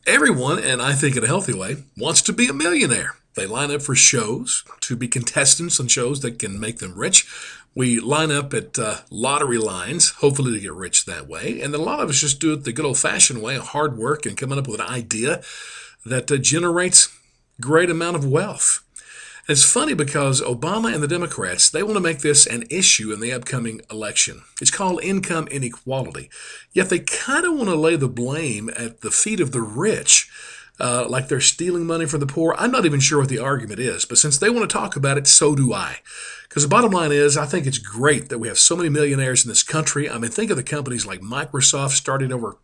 Everyone, and I think in a healthy way, wants to be a millionaire. They line up for shows to be contestants on shows that can make them rich. We line up at lottery lines, hopefully to get rich that way. And then a lot of us just do it the good old fashioned way, hard work and coming up with an idea that generates great amount of wealth. It's funny because Obama and the Democrats, they want to make this an issue in the upcoming election. It's called income inequality. Yet they kind of want to lay the blame at the feet of the rich, like they're stealing money from the poor. I'm not even sure what the argument is, but since they want to talk about it, so do I. Because the bottom line is, I think it's great that we have so many millionaires in this country. I mean, think of the companies like Microsoft started over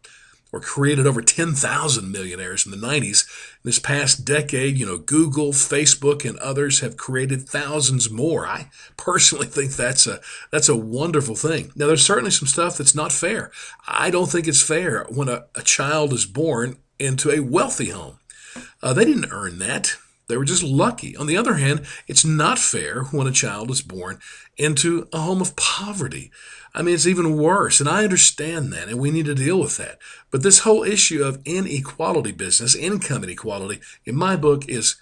or created over 10,000 millionaires in the 90s. This past decade, Google, Facebook, and others have created thousands more. I personally think that's a wonderful thing. Now, there's certainly some stuff that's not fair. I don't think it's fair when a child is born into a wealthy home. They didn't earn that. They were just lucky. On the other hand, it's not fair when a child is born into a home of poverty. I mean, it's even worse, and I understand that, and we need to deal with that. But this whole issue of inequality business, income inequality, in my book, is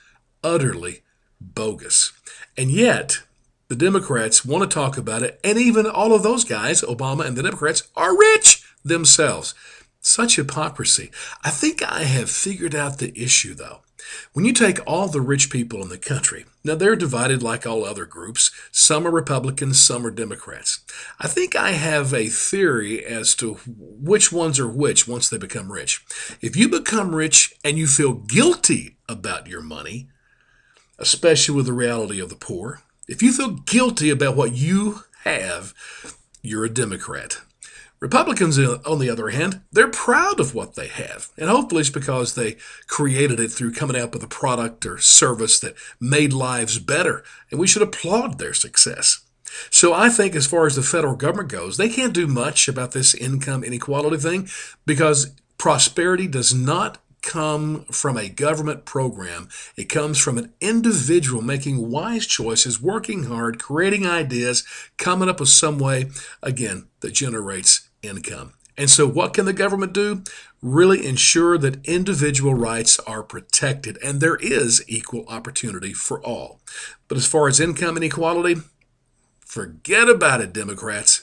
utterly bogus. And yet, the Democrats want to talk about it, and even all of those guys, Obama and the Democrats, are rich themselves. Such hypocrisy. I think I have figured out the issue, though. When you take all the rich people in the country, now they're divided like all other groups. Some are Republicans, some are Democrats. I think I have a theory as to which ones are which once they become rich. If you become rich and you feel guilty about your money, especially with the reality of the poor, if you feel guilty about what you have, you're a Democrat. Republicans, on the other hand, they're proud of what they have. And hopefully it's because they created it through coming up with a product or service that made lives better. And we should applaud their success. So I think as far as the federal government goes, they can't do much about this income inequality thing because prosperity does not come from a government program. It comes from an individual making wise choices, working hard, creating ideas, coming up with some way, again, that generates income. And so what can the government do? Really ensure that individual rights are protected and there is equal opportunity for all. But as far as income inequality, forget about it, Democrats.